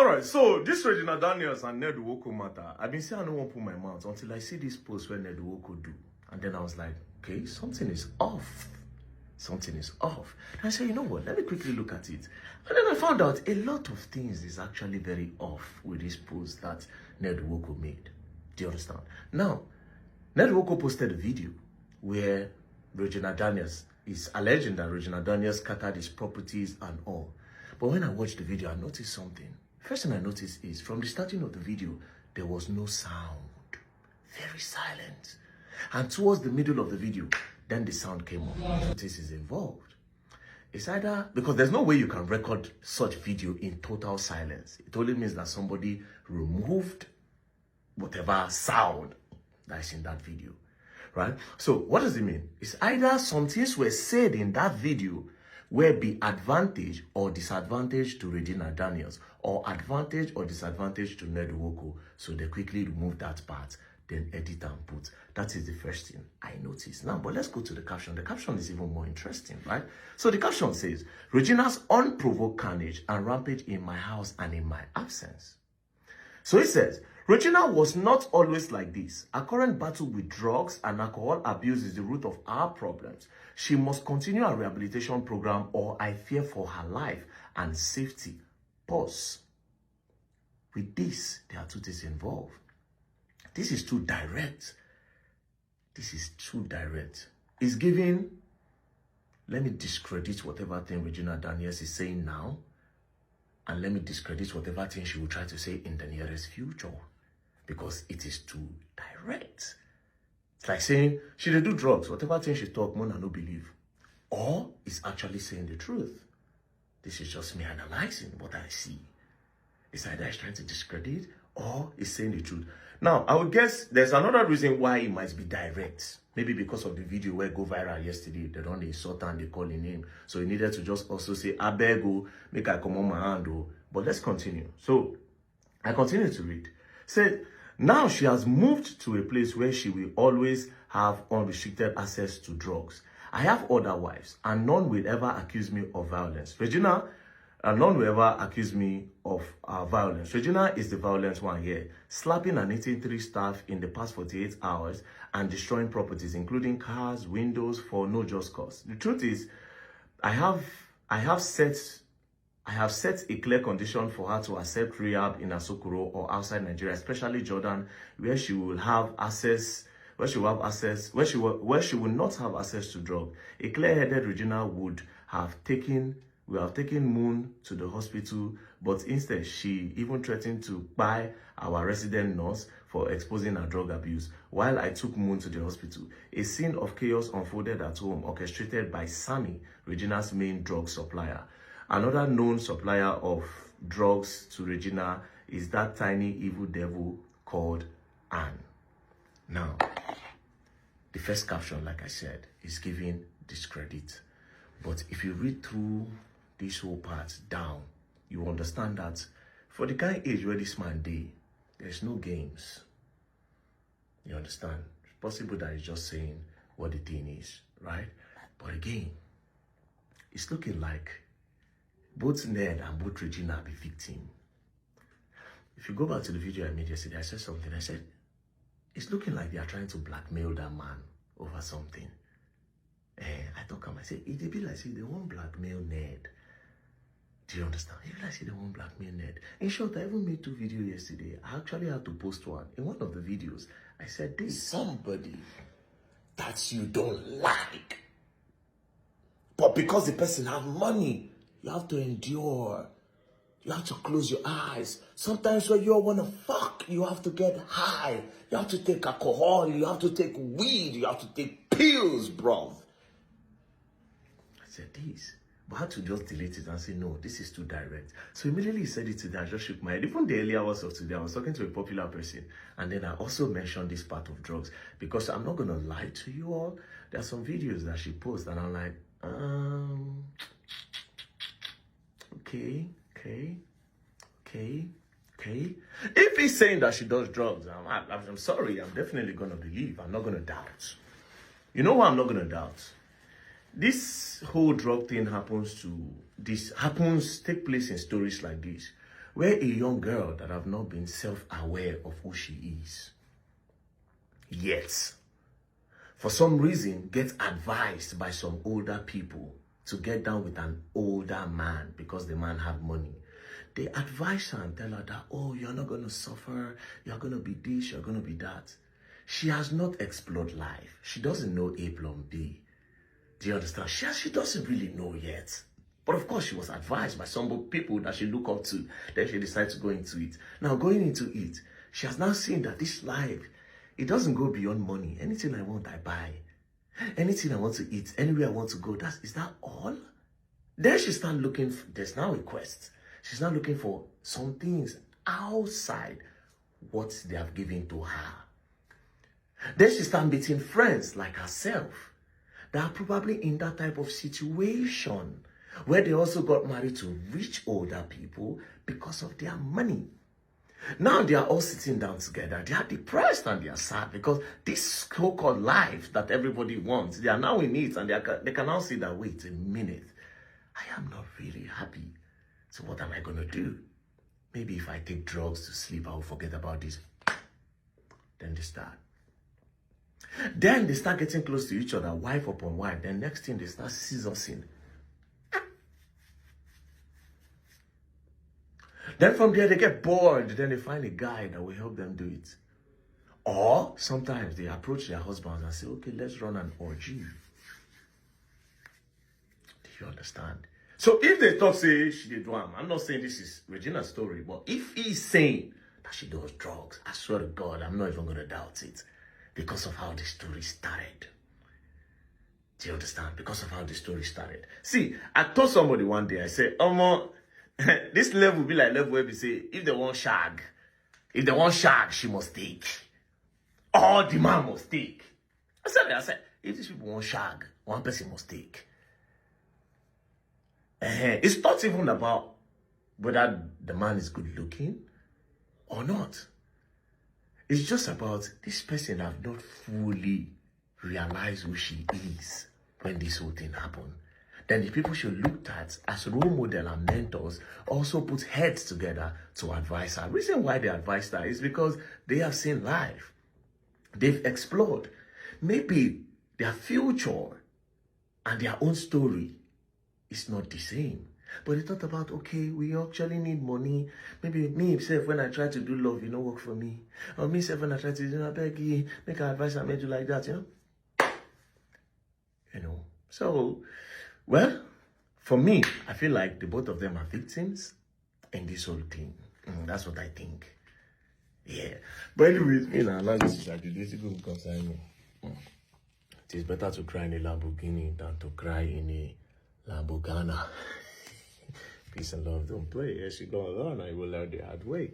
All right, so this Regina Daniels and Ned Nwoko matter. I've been saying I don't want to put my mouth until I see this post where Ned Nwoko do. And then I was like, okay, something is off. Something is off. And I said, you know what, let me quickly look at it. And then I found out a lot of things is actually very off with this post that Ned Nwoko made. Do you understand? Now, Ned Nwoko posted a video where Regina Daniels is alleging that Regina Daniels scattered his properties and all. But when I watched the video, I noticed something. First thing I noticed is from the starting of the video, there was no sound. Very silent. And towards the middle of the video, then the sound came up. This is involved. It's either, because there's no way you can record such video in total silence. It only means that somebody removed whatever sound that is in that video, right? So what does it mean? It's either some things were said in that video will be advantage or disadvantage to Regina Daniels, or advantage or disadvantage to Ned Nwoko. So they quickly remove that part, then edit and put. That is the first thing I noticed. Now, but let's go to the caption. The caption is even more interesting, right? So the caption says, Regina's unprovoked carnage and rampage in my house and in my absence. So it says, Regina was not always like this. Her current battle with drugs and alcohol abuse is the root of our problems. She must continue her rehabilitation program or I fear for her life and safety. Pause. With this, there are two things involved. This is too direct. This is too direct. It's giving, let me discredit whatever thing Regina Daniels is saying now, and let me discredit whatever thing she will try to say in the nearest future, because it is too direct. It's like saying, she did do drugs, whatever thing she talk, Mona no believe. Or is actually saying the truth. This is just me analyzing what I see. It's either he's trying to discredit or is saying the truth. Now, I would guess there's another reason why it might be direct. Maybe because of the video where go viral yesterday. They don't insult and they call his name. So he needed to just also say, I beg you, make I come on my hand. But let's continue. So I continue to read. Said, now she has moved to a place where she will always have unrestricted access to drugs. I have other wives, and none will ever accuse me of violence. Regina, none will ever accuse me of violence. Regina is the violent one here, slapping and hitting 3 staff in the past 48 hours and destroying properties, including cars, windows, for no just cause. The truth is, I have set a clear condition for her to accept rehab in Asokoro or outside Nigeria, especially Jordan, where she will have access. Where she will not have access to drugs. A clear-headed Regina would have taken Moon to the hospital, but instead she even threatened to buy our resident nurse for exposing her drug abuse while I took Moon to the hospital. A scene of chaos unfolded at home, orchestrated by Sammy, Regina's main drug supplier. Another known supplier of drugs to Regina is that tiny evil devil called Anne. Now, the first caption, like I said, is giving discredit. But if you read through this whole part down, you understand that for the kind of age where this man did, there's no games. You understand? It's possible that he's just saying what the thing is, right? But again, it's looking like both Ned and both Regina are the victim. If you go back to the video I made yesterday, I said something. I said, it's looking like they are trying to blackmail that man over something. I thought, I said, it be like, say, they won't blackmail Ned. Do you understand? It be like, say, they won't blackmail Ned. In short, I even made 2 videos yesterday. I actually had to post one. In one of the videos, I said, there's somebody that you don't like. But because the person have money, you have to endure. You have to close your eyes. Sometimes when you want to fuck, you have to get high. You have to take alcohol. You have to take weed. You have to take pills, bro. I said this. But I had to just delete it and say, no, this is too direct. So immediately he said it today. I just shook my head. Even the earlier hours of today, I was talking to a popular person. And then I also mentioned this part of drugs. Because I'm not going to lie to you all. There are some videos that she posts. And I'm like, okay. If he's saying that she does drugs, I'm sorry, I'm definitely going to believe. I'm not going to doubt. You know what I'm not going to doubt? This whole drug thing take place in stories like this. where a young girl that have not been self-aware of who she is, yet, for some reason, gets advised by some older people to get down with an older man because the man have money. They advise her and tell her that, oh, you're not going to suffer, you're going to be this, you're going to be that. She has not explored life. She doesn't know A plus B. Do you understand? She doesn't really know yet. But of course, she was advised by some people that she look up to. Then she decided to go into it. Now, going into it, she has now seen that this life, it doesn't go beyond money. Anything I want, I buy. Anything I want to eat, anywhere I want to go, is that all? Then she starts looking, there's now a quest. She's now looking for some things outside what they have given to her. Then she starts meeting friends like herself that are probably in that type of situation where they also got married to rich older people because of their money. Now they are all sitting down together. They are depressed and they are sad because this so-called life that everybody wants, they are now in it, and they can now see that, wait a minute, I am not really happy. So what am I going to do? Maybe if I take drugs to sleep, I will forget about this. Then they start. Then they start getting close to each other, wife upon wife. Then next thing, they start scissoring. Then from there, they get bored. Then they find a guy that will help them do it. Or sometimes they approach their husbands and say, okay, let's run an orgy. Do you understand? So if they talk, say, she did one, I'm not saying this is Regina's story, but if he's saying that she does drugs, I swear to God, I'm not even going to doubt it. Because of how the story started. Do you understand? Because of how the story started. See, I told somebody one day, I said, this level will be like level where we say, if they want shag, she must take. Or the man must take. I said, if these people want shag, one person must take. It's not even about whether the man is good looking or not. It's just about this person have not fully realized who she is when this whole thing happened. Then the people she looked at as role model and mentors also put heads together to advise her. The reason why they advised her is because they have seen life. They've explored. Maybe their future and their own story is not the same. But they thought about, okay, we actually need money. Maybe me himself, when I try to do love, work for me. Or me himself, when I try to do Becky, make an advice and make you like that, So, well, for me, I feel like the both of them are victims in this whole thing. That's what I think. Yeah. But anyways, this is like the basic concern me. It is better to cry in a Lamborghini than to cry in a Lamborghini. Peace and love, don't play. As you go along, I will learn the hard way.